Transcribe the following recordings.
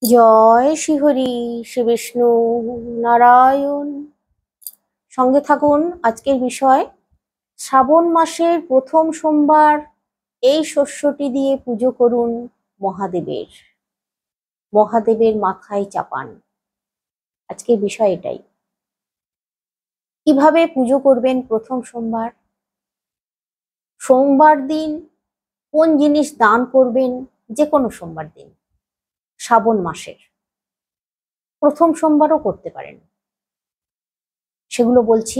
জয় শ্রীহরি, শ্রী বিষ্ণু নারায়ণ। সঙ্গে থাকুন। আজকের বিষয় শ্রাবণ মাসের প্রথম সোমবার এই শস্যটি দিয়ে পুজো করুন মহাদেবের। মহাদেবের মাথায় চাপান। আজকের বিষয় এটাই। কিভাবে পুজো করবেন প্রথম সোমবার? সোমবার দিন কোন জিনিস দান করবেন? যে কোনো সোমবার দিন, শ্রাবণ মাসের প্রথম সোমবারও করতে পারেন। সেগুলো বলছি,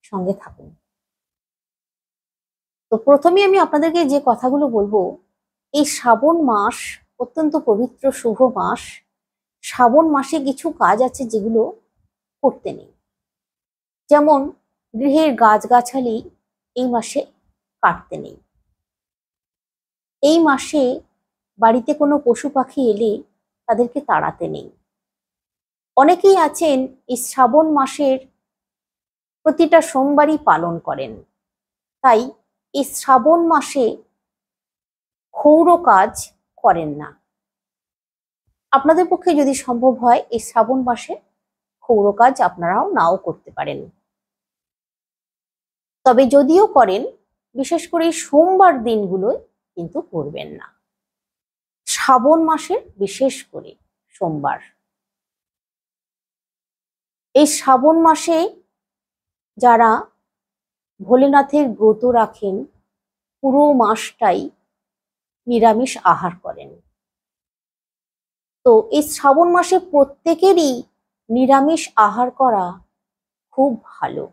সঙ্গে থাকুন। তো প্রথমে আমি আপনাদেরকে যে কথাগুলো বলবো, এই শ্রাবণ মাস অত্যন্ত পবিত্র শুভ মাস। শ্রাবণ মাসে কিছু কাজ আছে যেগুলো করতে নেই। যেমন গৃহের গাছগাছালি এই মাসে কাটতে নেই। এই মাসে বাড়িতে কোনো পশু পাখি এলে তাদেরকে তাড়াতে নেই। অনেকেই আছেন এই শ্রাবণ মাসের প্রতিটা সোমবারই পালন করেন, তাই এই শ্রাবণ মাসে ক্ষৌর কাজ করেন না। আপনাদের পক্ষে যদি সম্ভব হয় এই শ্রাবণ মাসে ক্ষৌর কাজ আপনারাও নাও করতে পারেন। তবে যদিও করেন, বিশেষ করে সোমবার দিনগুলোয় কিন্তু করবেন না। শ্রাবণ মাসের বিশেষ করে সোমবার। এই শ্রাবণ মাসে যারা ভোলেনাথের ব্রত রাখেন পুরো মাসটাই নিরামিষ আহার করেন। তো এই শ্রাবণ মাসে প্রত্যেকেরই নিরামিষ আহার করা খুব ভালো।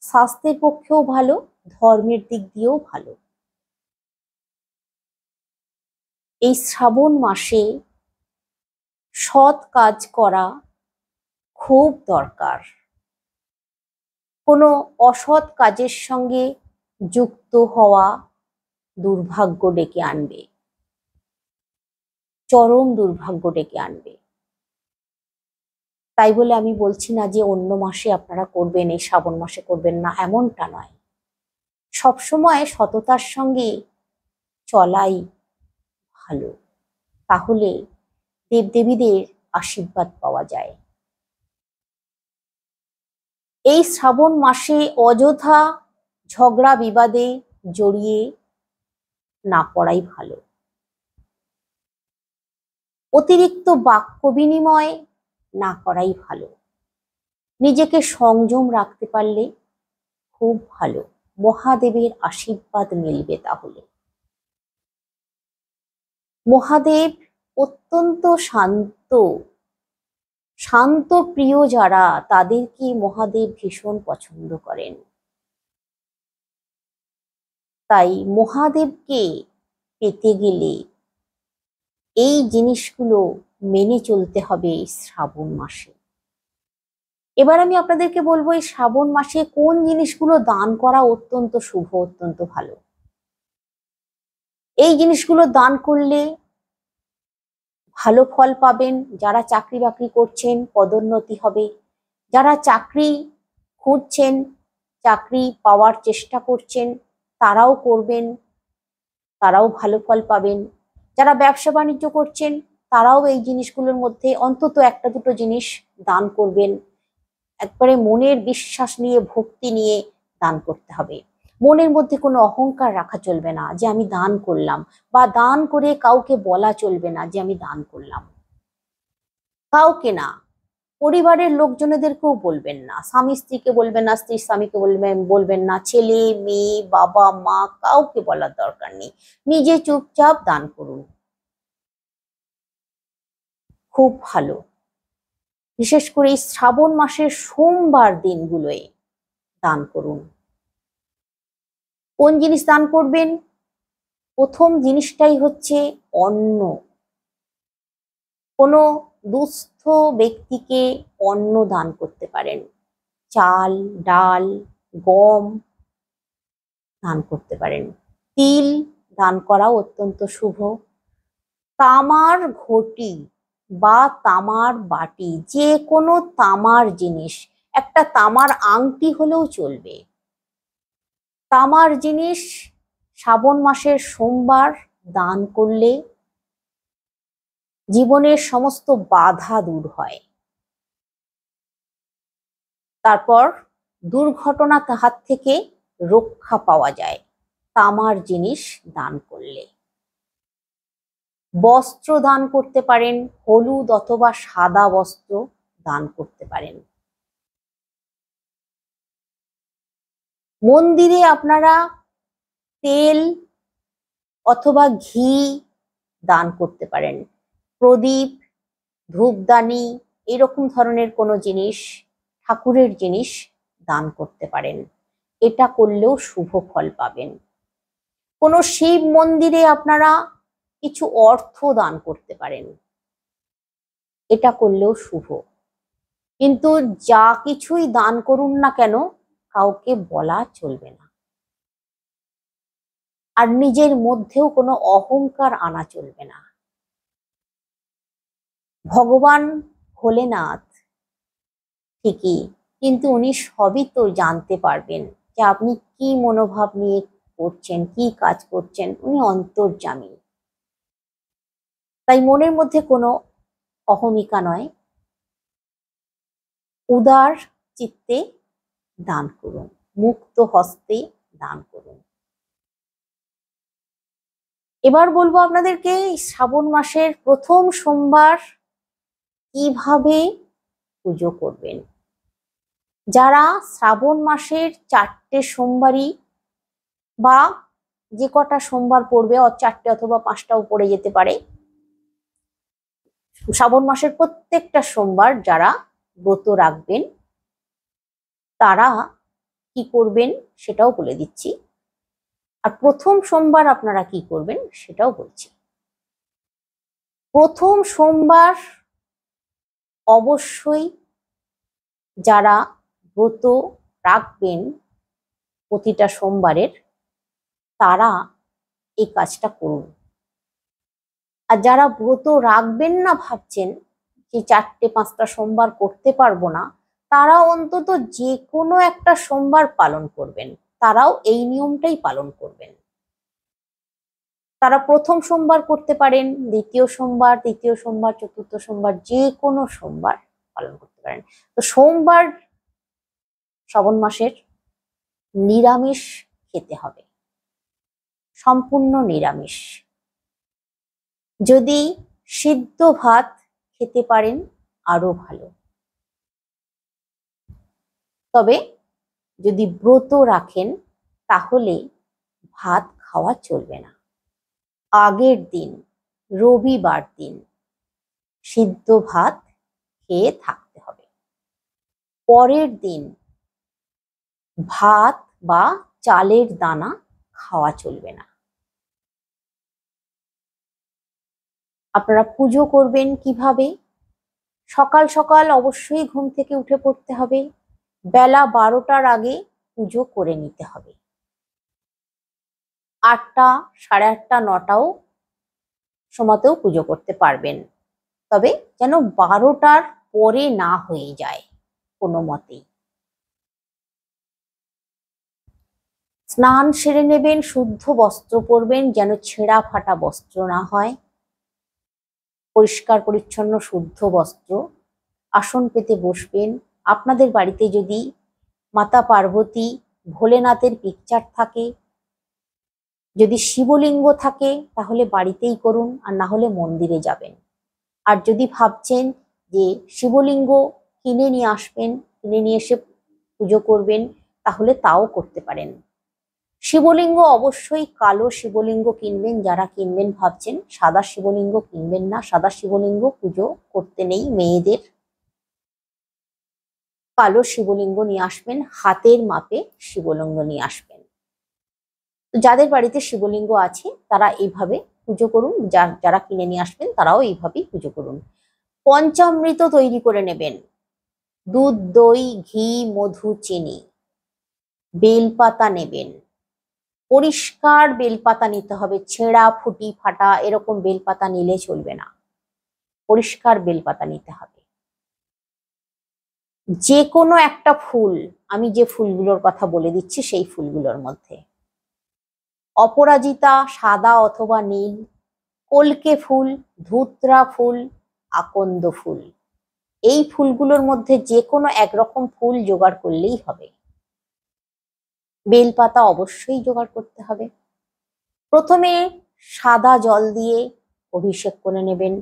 স্বাস্থ্যের পক্ষেও ভালো, ধর্মের দিক দিয়েও ভালো। এই শ্রাবণ মাসে সৎ কাজ করা খুব দরকার। কোনো অসৎ কাজের সঙ্গে যুক্ত হওয়া দুর্ভাগ্য ডেকে আনবে, চরম দুর্ভাগ্য ডেকে আনবে। তাই বলে আমি বলছি না যে অন্য মাসে আপনারা করবেন, এই শ্রাবণ মাসে করবেন না, এমনটা নয়। সবসময় সততার সঙ্গে চলাই ভালো, তাহলে দেবদেবীদের আশীর্বাদ পাওয়া যায়। এই শ্রাবণ মাসে অযথা ঝগড়া বিবাদে জড়িয়ে না পড়াই ভালো। অতিরিক্ত বাক্য বিনিময় না করাই ভালো। নিজেকে সংযম রাখতে পারলে খুব ভালো, মহাদেবের আশীর্বাদ মিলবে। তাহলে মহাদেব অত্যন্ত শান্ত, শান্ত প্রিয় যারা তাদেরকে মহাদেব ভীষণ পছন্দ করেন। তাই মহাদেবকে পেতে গেলে এই জিনিসগুলো মেনে চলতে হবে এই শ্রাবণ মাসে। এবার আমি আপনাদেরকে বলবো এই শ্রাবণ মাসে কোন জিনিসগুলো দান করা অত্যন্ত শুভ, অত্যন্ত ভালো। এই জিনিসগুলো দান করলে ভালো ফল পাবেন। যারা চাকরি বাকরি করছেন পদোন্নতি হবে, যারা চাকরি খুঁজছেন, চাকরি পাওয়ার চেষ্টা করছেন, তারাও করবেন, তারাও ভালো ফল পাবেন। যারা ব্যবসা বাণিজ্য করছেন তারাও এই জিনিসগুলোর মধ্যে অন্তত একটা দুটো জিনিস দান করবেন। একবারে মনের বিশ্বাস নিয়ে, ভক্তি নিয়ে দান করতে হবে। মনের মধ্যে কোনো অহংকার রাখা চলবে না যে আমি দান করলাম, বা দান করে কাউকে বলা চলবে না যে আমি দান করলাম। কাউকে না, পরিবারের লোকজনেদেরকেও বলবেন না, স্বামী স্ত্রীকে বলবেন না, স্ত্রী স্বামীকে বলবেন না, ছেলে মেয়ে বাবা মা কাউকে বলার দরকার নেই। নিজে চুপচাপ দান করুন, খুব ভালো। বিশেষ করে এই শ্রাবণ মাসের সোমবার দিনগুলোয় দান করুন। কোন জিনিস দান করবেন? প্রথম জিনিসটাই হচ্ছে অন্ন। কোনো দুস্থ ব্যক্তিকে অন্ন দান করতে পারেন। চাল, ডাল, গম দান করতে পারেন। তিল দান করাও অত্যন্ত শুভ। তামার ঘটি বা তামার বাটি, যে কোনো তামার জিনিস, একটা তামার আংটি হলেও চলবে। তামার জিনিস শ্রাবণ মাসের সোমবার দান করলে জীবনের সমস্ত বাধা দূর হয়। তারপর দুর্ঘটনার হাত থেকে রক্ষা পাওয়া যায় তামার জিনিস দান করলে। বস্ত্র দান করতে পারেন, হলুদ অথবা সাদা বস্ত্র দান করতে পারেন। মন্দিরে আপনারা তেল অথবা ঘি দান করতে পারেন। প্রদীপ, ধূপদানি এরকম ধরনের কোনো জিনিস, ঠাকুরের জিনিস দান করতে পারেন। এটা করলেও শুভ ফল পাবেন। কোনো শিব মন্দিরে আপনারা কিছু অর্থ দান করতে পারেন, এটা করলেও শুভ। কিন্তু যা কিছুই দান করুন না কেন কাউকে বলা চলবে না, আর নিজের মধ্যেও কোনো অহংকার আনা চলবে না। ভগবান ভোলেনাথ ঠিকই, কিন্তু উনি সবই তো জানতে পারবেন যে আপনি কি মনোভাব নিয়ে করছেন, কি কাজ করছেন। উনি অন্তর্যামী, তাই মনের মধ্যে কোনো অহমিকা নয়, উদার চিত্তে দান করুন, মুক্ত হস্তে দান করুন। এবার বলবো আপনাদেরকে শ্রাবণ মাসের প্রথম সোমবার কিভাবে পুজো করবেন। যারা শ্রাবণ মাসের 4টে সোমবারই বা যে কটা সোমবার পড়বে, 4টে অথবা 5টাও পড়ে যেতে পারে, শ্রাবণ মাসের প্রত্যেকটা সোমবার যারা ব্রত রাখবেন তারা কি করবেন সেটাও বলে দিচ্ছি, আর প্রথম সোমবার আপনারা কি করবেন সেটাও বলছি। প্রথম সোমবার অবশ্যই যারা ব্রত রাখবেন প্রতিটা সোমবারের, তারা এই কাজটা করুন। আর যারা ব্রত রাখবেন না, ভাবছেন যে 4টে-5টা সোমবার করতে পারবো না, তারা অন্তত যে কোনো একটা সোমবার পালন করবেন, তারাও এই নিয়মটাই পালন করবেন। তারা প্রথম সোমবার করতে পারেন, দ্বিতীয় সোমবার, তৃতীয় সোমবার, চতুর্থ সোমবার, যে কোনো সোমবার পালন করতে পারেন। তো সোমবার শ্রাবণ মাসের নিরামিষ খেতে হবে, সম্পূর্ণ নিরামিষ। যদি সিদ্ধ ভাত খেতে পারেন আরো ভালো, তবে যদি ব্রত রাখেন তাহলে ভাত খাওয়া চলবে না। আগের দিন, রবিবার দিন সিদ্ধ ভাত খেয়ে থাকতে হবে। পরের দিন ভাত বা চালের দানা খাওয়া চলবে না। আপনারা পুজো করবেন কিভাবে? সকাল সকাল অবশ্যই ঘুম থেকে উঠে পড়তে হবে, বেলা 12টার আগে পুজো করে নিতে হবে। 8টা, 8:30, 9টাও সময়তেও পুজো করতে পারবেন, তবে যেন 12টার পরে না হয়ে যায় কোনো মতেই। স্নান সেরে নেবেন, শুদ্ধ বস্ত্র পরবেন, যেন ছেঁড়া ফাটা বস্ত্র না হয়, পরিষ্কার পরিচ্ছন্ন শুদ্ধ বস্ত্র। আসন পেতে বসবেন। আপনাদের বাড়িতে যদি মাতা পার্বতী, ভোলেনাথের পিকচার থাকে, যদি শিবলিঙ্গ থাকে তাহলে বাড়িতেই করুন, আর না হলে মন্দিরে যাবেন। আর যদি ভাবছেন যে শিবলিঙ্গ কিনে নিয়ে আসবেন, কিনে নিয়ে এসে পুজো করবেন, তাহলে তাও করতে পারেন। শিবলিঙ্গ অবশ্যই কালো শিবলিঙ্গ কিনবেন, যারা কিনবেন ভাবছেন। সাদা শিবলিঙ্গ কিনবেন না, সাদা শিবলিঙ্গ পুজো করতে নেই মেয়েদের। কালো শিবলিঙ্গ নিয়ে আসবেন, হাতের মাপে শিবলিঙ্গ নিয়ে আসবেন। যাদের বাড়িতে শিবলিঙ্গ আছে তারা এইভাবে পুজো করুন, যারা কিনে নিয়ে আসবেন তারাও এইভাবেই পুজো করুন। পঞ্চামৃত তৈরি করে নেবেন, দুধ, দই, ঘি, মধু, চিনি, বেলপাতা নেবেন। পরিষ্কার বেলপাতা নিতে হবে, ছেঁড়া ফুটি ফাটা এরকম বেলপাতা নিলে চলবে না, পরিষ্কার বেলপাতা নিতে হবে। যে কোনো একটা ফুল, আমি যে ফুলগুলোর কথা বলে দিচ্ছি সেই ফুলগুলোর মধ্যে অপরাজিতা সাদা অথবা নীল, কলকে ফুল, ধুতরা ফুল, আকন্দ ফুল, এই ফুলগুলোর মধ্যে যে কোনো একরকম ফুল জোগাড় করলেই হবে। বেলপাতা অবশ্যই জোগাড় করতে হবে। প্রথমে সাদা জল দিয়ে অভিষেক করে নেবেন,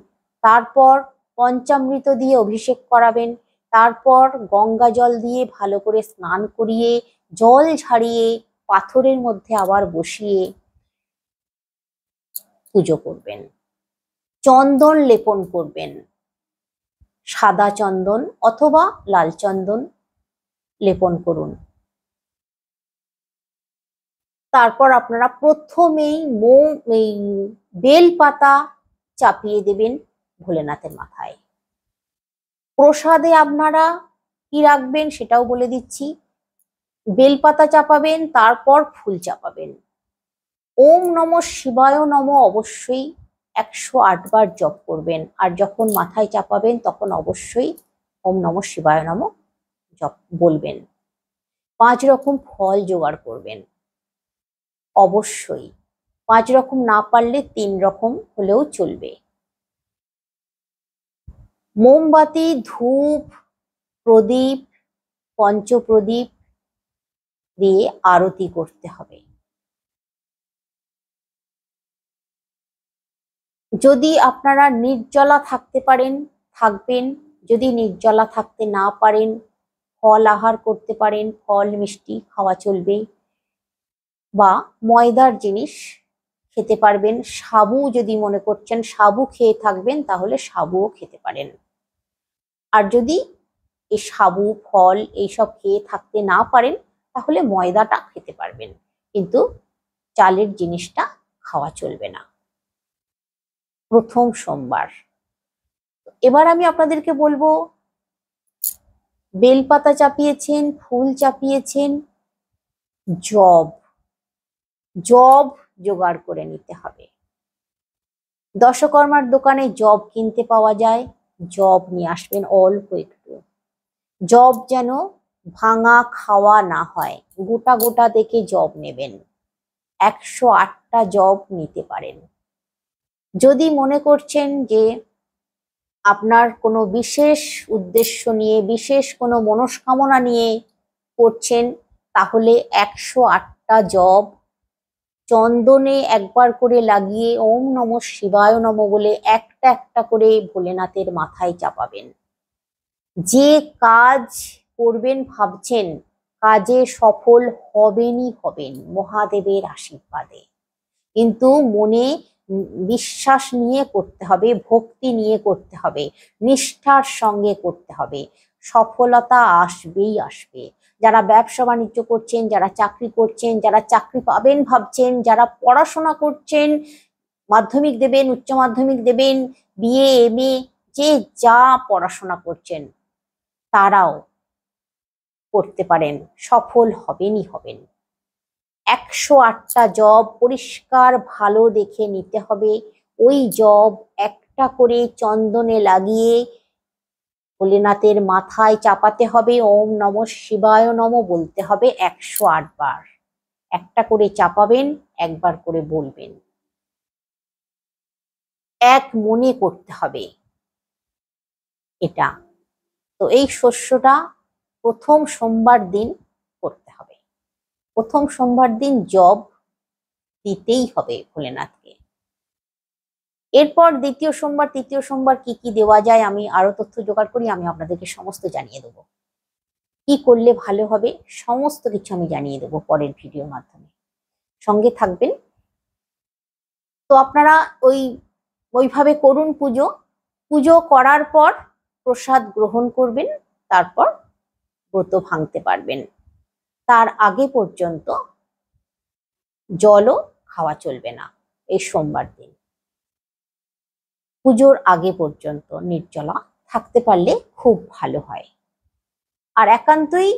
তারপর পঞ্চামৃত দিয়ে অভিষেক করাবেন, তারপর গঙ্গা জল দিয়ে ভালো করে স্নান করিয়ে জল ঝাড়িয়ে পাথরের মধ্যে আবার বসিয়ে পুজো করবেন। চন্দন লেপন করবেন, সাদা চন্দন অথবা লাল চন্দন লেপন করুন। তারপর আপনারা প্রথমেই বেল পাতা চাপিয়ে দেবেন ভোলেনাথের মাথায়। প্রসাদে আপনারা কি রাখবেন সেটাও বলে দিচ্ছি। বেলপাতা চাপাবেন, তারপর ফুল চাপাবেন। ওম নমঃ শিবায় নমঃ অবশ্যই 108 বার জপ করবেন, আর যখন মাথায় চাপাবেন তখন অবশ্যই ওম নমঃ শিবায় নমঃ জপ বলবেন। 5 রকম ফল জোগাড় করবেন, অবশ্যই 5 রকম না পারলে 3 রকম হলেও চলবে। মোমবাতি, ধূপ, প্রদীপ, পঞ্চপ্রদীপ দিয়ে আরতি করতে হবে। যদি আপনারা নির্জলা থাকতে পারেন থাকবেন, যদি নির্জলা থাকতে না পারেন ফল আহার করতে পারেন, ফল মিষ্টি খাওয়া চলবে, বা ময়দার জিনিস খেতে পারবেন। সাবু যদি মনে করছেন সাবু খেয়ে থাকবেন তাহলে সাবুও খেতে পারেন। আর যদি এই সাবু ফল এইসব খেয়ে থাকতে না পারেন তাহলে ময়দাটা খেতে পারবেন, কিন্তু চালের জিনিসটা খাওয়া চলবে না। প্রথম সোমবার। এবার আমি আপনাদেরকে বলবো, বেলপাতা চাপিয়েছেন, ফুল চাপিয়েছেন, জব জব জোগাড় করে নিতে হবে। দশকর্মার দোকানে জব কিনতে পাওয়া যায়, জব নিয়ে আসবেন অল্প একটু। জব যেন ভাঙা খাওয়া না হয়, গোটা গোটা দেখে জব নেবেন। 108টা জব নিতে পারেন। যদি মনে করছেন যে আপনার কোনো বিশেষ উদ্দেশ্য নিয়ে, বিশেষ কোনো মনস্কামনা নিয়ে করছেন, তাহলে 108টা জব চন্দনে একবার করে লাগিয়ে ওম নমঃ শিবায় নমঃ বলে একটা একটা করে ভোলেনাথের মাথায় চাপাবেন। যে কাজ করবেন ভাবছেন, কাজে সফল হবেনই হবেন মহাদেবের আশীর্বাদে, কিন্তু মনে বিশ্বাস নিয়ে করতে হবে, ভক্তি নিয়ে করতে হবে, নিষ্ঠার সঙ্গে করতে হবে। সফলতা আসবেই আসবে। যারা ব্যবসা বাণিজ্য করছেন, যারা চাকরি করছেন, যারা চাকরি পাবেন ভাবছেন, যারা পড়াশোনা করছেন, মাধ্যমিক দেবেন, উচ্চ মাধ্যমিক দেবেন, বিএ এমএ, যে যা পড়াশোনা করছেন তারাও করতে পারেন, সফল হবেনই হবেন। 108টা জব পরিষ্কার ভালো দেখে নিতে হবে। ওই জব একটা করে চন্দনে লাগিয়ে ভোলেনাথের মাথায় চাপাতে হবে, ওম নমঃ শিবায় নমঃ বলতে হবে 108 বার। একটা করে চাপাবেন, একবার করে বলবেন। এক মনে করতে হবে এটা। তো এই শস্যটা প্রথম সোমবার দিন করতে হবে। প্রথম সোমবার দিন জব দিতেই হবে ভোলেনাথকে। এরপর দ্বিতীয় সোমবার, তৃতীয় সোমবার কি কি দেওয়া যায় আমি আরো তথ্য জোগাড় করি, আমি আপনাদেরকে সমস্ত জানিয়ে দেবো। কি করলে ভালো হবে সমস্ত কিছু আমি জানিয়ে দেবো পরের ভিডিওর মাধ্যমে, সঙ্গে থাকবেন। তো আপনারা ওইভাবে করুন পুজো। পুজো করার পর প্রসাদ গ্রহণ করবেন, তারপর ব্রত ভাঙতে পারবেন। তার আগে পর্যন্ত জলও খাওয়া চলবে না এই সোমবার দিন। পুজোর আগে পর্যন্ত নির্জলা থাকতে পারলে খুব ভালো হয়। আর একান্তই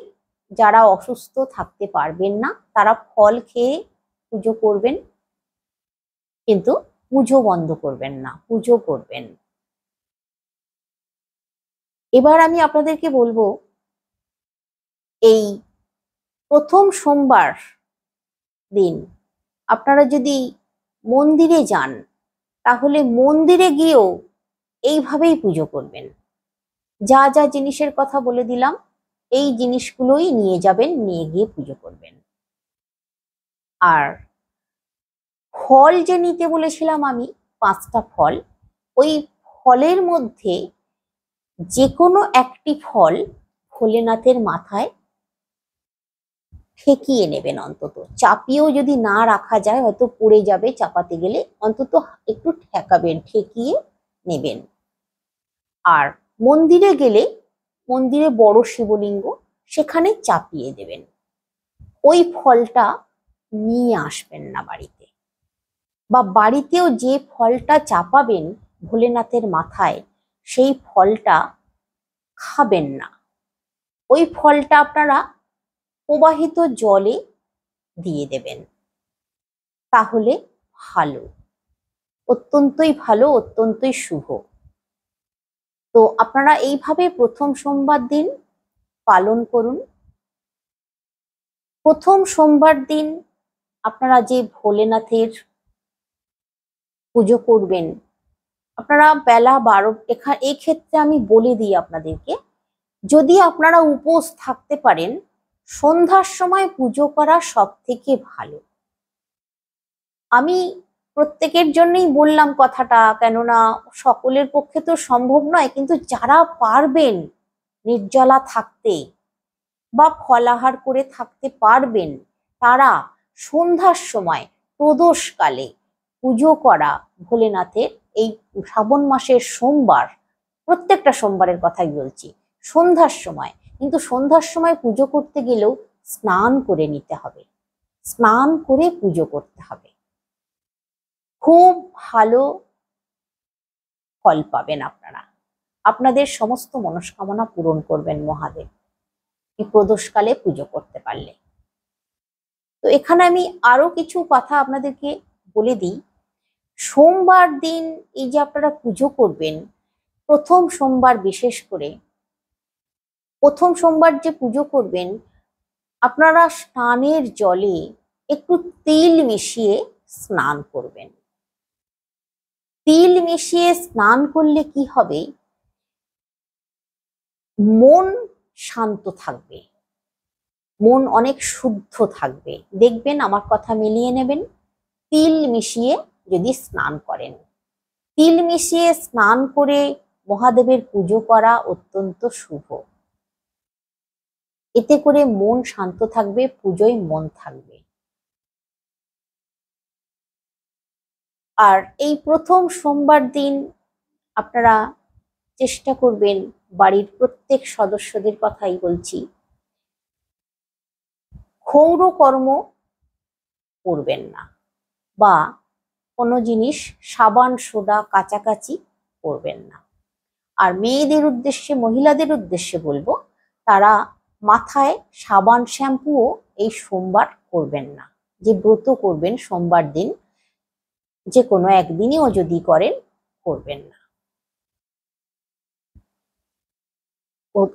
যারা অসুস্থ থাকতে পারবেন না তারা ফল খেয়ে পুজো করবেন, কিন্তু পুজো বন্ধ করবেন না, পুজো করবেন। এবার আমি আপনাদেরকে বলবো, এই প্রথম সোমবার দিন আপনারা যদি মন্দিরে যান তাহলে মন্দিরে গিয়েও এইভাবেই পুজো করবেন। যা যা জিনিসের কথা বলে দিলাম এই জিনিসগুলোই নিয়ে যাবেন, নিয়ে গিয়ে পুজো করবেন। আর ফল যে নিতে বলেছিলাম আমি 5টা ফল, ওই ফলের মধ্যে যে কোনো একটি ফল ভোলেনাথের মাথায় ঠেকিয়ে নেবেন। অন্তত চাপিয়েও যদি না রাখা যায়, হয়তো পড়ে যাবে চাপাতে গেলে, অন্তত একটু ঠেকাবেন, ঠেকিয়ে নেবেন। আর মন্দিরে গেলে, মন্দিরে বড় শিবলিঙ্গ, সেখানে চাপিয়ে দেবেন। ওই ফলটা নিয়ে আসবেন না বাড়িতে, বা বাড়িতেও যে ফলটা চাপাবেন ভোলেনাথের মাথায় সেই ফলটা খাবেন না। ওই ফলটা আপনারা প্রবাহিত জলে দিয়ে দেবেন, তাহলে ভালো, অত্যন্তই ভালো, অত্যন্তই শুভ। তো আপনারা এইভাবে প্রথম সোমবার দিন পালন করুন। প্রথম সোমবার দিন আপনারা যে ভোলেনাথের পুজো করবেন, আপনারা বেলা 12, এই ক্ষেত্রে আমি বলে দিই আপনাদেরকে, যদি আপনারা উপোস থাকতে পারেন সন্ধ্যার সময় পুজো করা সব থেকে ভালো। আমি প্রত্যেকের জন্যই বললাম কথাটা, কেননা সকলের পক্ষে তো সম্ভব নয়, কিন্তু যারা পারবেন নির্জলা থাকতে বা ফলাহার করে থাকতে পারবেন, তারা সন্ধ্যার সময় প্রদোষকালে পুজো করা ভোলেনাথের, এই শ্রাবণ মাসের সোমবার, প্রত্যেকটা সোমবারের কথাই বলছি, সন্ধ্যার সময়, কিন্তু সন্ধ্যার সময় পুজো করতে গেলেও স্নান করে নিতে হবে, স্নান করে পুজো করতে হবে। খুব ভালো ফল পাবেন আপনারা, আপনাদের সমস্ত মনস্কামনা পূরণ করবেন মহাদেব এই প্রদোষকালে পুজো করতে পারলে। তো এখানে আমি আরো কিছু কথা আপনাদেরকে বলে দিই। সোমবার দিন এই যে আপনারা পুজো করবেন, প্রথম সোমবার বিশেষ করে, প্রথম সোমবার যে পুজো করবেন, আপনারা স্নানের জলে একটু তিল মিশিয়ে স্নান করবেন। তিল মিশিয়ে স্নান করলে কি হবে, মন শান্ত থাকবে, মন অনেক শুদ্ধ থাকবে। দেখবেন, আমার কথা মিলিয়ে নেবেন, তিল মিশিয়ে যদি স্নান করেন, তিল মিশিয়ে স্নান করে মহাদেবের পুজো করা অত্যন্ত শুভ। এতে করে মন শান্ত থাকবে, পুজোয় মন থাকবে। আর এই প্রথম সোমবার দিন আপনারা চেষ্টা করবেন, বাড়ির প্রত্যেক সদস্যদের কথাই বলছি, ক্ষৌর কর্ম করবেন না, বা কোনো জিনিস সাবান সোডা কাচাকাচি করবেন না। আর মেয়েদের উদ্দেশ্যে, মহিলাদের উদ্দেশ্যে বলবো, তারা মাথায় সাবান শ্যাম্পুও এই সোমবার করবেন না। যে ব্রত করবেন সোমবার দিন, যে কোনো একদিনও যদি করেন, করবেন না।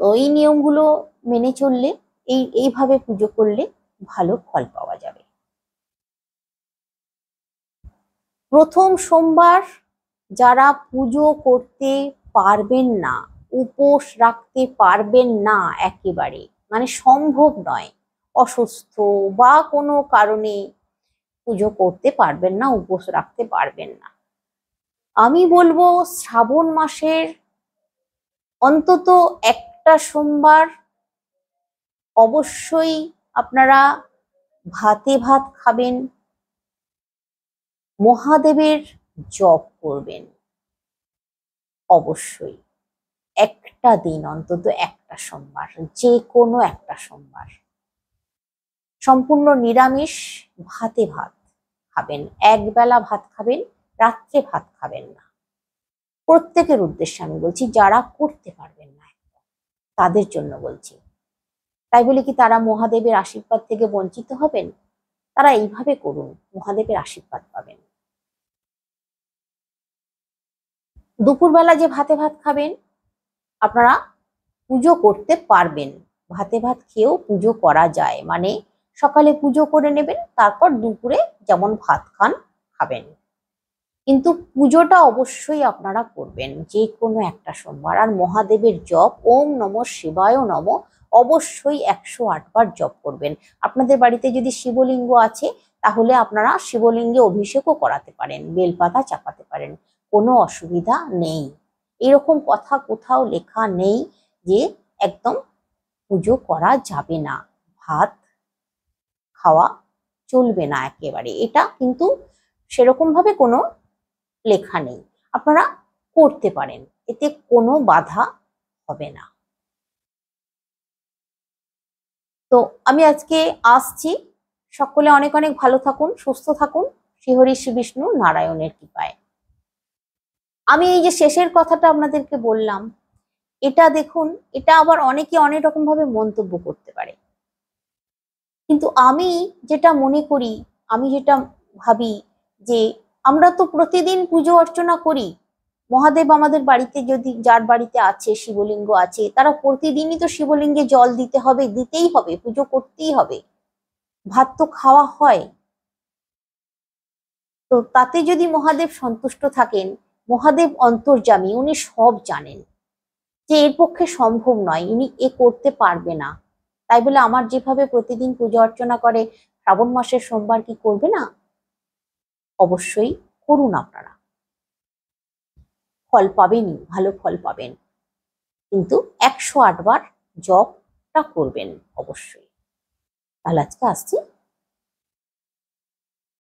ওই নিয়মগুলো মেনে চললে, এইভাবে পুজো করলে ভালো ফল পাওয়া যাবে। প্রথম সোমবার যারা পুজো করতে পারবেন না, উপোস রাখতে পারবেন না, একেবারে মানে সম্ভব নয়, অসুস্থ বা কোনো কারণে পুজো করতে পারবেন না, উপোস রাখতে পারবেন না, আমি বলবো শ্রাবণ মাসের অন্তত একটা সোমবার অবশ্যই আপনারা ভাতে ভাত খাবেন, মহাদেবের জপ করবেন। অবশ্যই একটা দিন, অন্তত একটা সোমবার, যে কোনো একটা সোমবার সম্পূর্ণ নিরামিষ ভাতে ভাত খাবেন, একবেলা ভাত খাবেন, রাত্রে ভাত খাবেন না। প্রত্যেকের উদ্দেশ্যে আমি বলছি, যারা করতে পারবেন না তাদের জন্য বলছি। তাই বলে কি তারা মহাদেবের আশীর্বাদ থেকে বঞ্চিত হবেন? তারা এইভাবে করুন, মহাদেবের আশীর্বাদ পাবেন। দুপুরবেলা যে ভাতে ভাত খাবেন, আপনারা পুজো করতে পারবেন, ভাতে ভাত খেয়েও পুজো করা যায়, মানে সকালে পুজো করে নেবেন, তারপর দুপুরে যেমন ভাত খান খাবেন। কিন্তু পুজোটা অবশ্যই আপনারা করবেন যে কোনো একটা সোমবার। আর মহাদেবের জপ ওম নমঃ শিবায় নমঃ অবশ্যই 108 বার জপ করবেন। আপনাদের বাড়িতে যদি শিবলিঙ্গ আছে তাহলে আপনারা শিবলিঙ্গে অভিষেকও করাতে পারেন, বেলপাতা চাপাতে পারেন, কোনো অসুবিধা নেই। এরকম কথা কোথাও লেখা নেই যে একদম পুজো করা যাবে না, ভাত খাওয়া চলবে না একেবারে, এটা কিন্তু সেরকম ভাবে কোনো লেখা নেই। আপনারা করতে পারেন, এতে কোনো বাধা হবে না। তো আমি আজকে আসছি, সকলে অনেক অনেক ভালো থাকুন, সুস্থ থাকুন, শ্রীহরি শ্রী বিষ্ণু নারায়ণের কৃপায়। আমি এই যে শেষের কথাটা আপনাদেরকে বললাম, এটা দেখুন, এটা আবার অনেকে অনেক রকম ভাবে মন্তব্য করতে পারে, কিন্তু আমি যেটা মনে করি, আমি যেটা ভাবি যে আমরা তো প্রতিদিন পুজো অর্চনা করি। মহাদেব আমাদের বাড়িতে, যদি যার বাড়িতে আছে শিবলিঙ্গ আছে, তারা প্রতিদিনই তো শিবলিঙ্গে জল দিতে হবে, দিতেই হবে, পুজো করতেই হবে, ভাত তো খাওয়া হয়। তো তাতে যদি মহাদেব সন্তুষ্ট থাকেন, মহাদেব অন্তর্যামী, উনি সব জানেন যে এর পক্ষে সম্ভব নয়, ইনি এ করতে পারবে না, তাই বলে আমার যেভাবে প্রতিদিন পূজা অর্চনা করে শ্রাবণ মাসের সোমবার কি করবে না? অবশ্যই করুন, আপনারা ফল পাবেনই, ভালো ফল পাবেন, কিন্তু 108 বার জপটা করবেন অবশ্যই। তাহলে আজকে আসছি।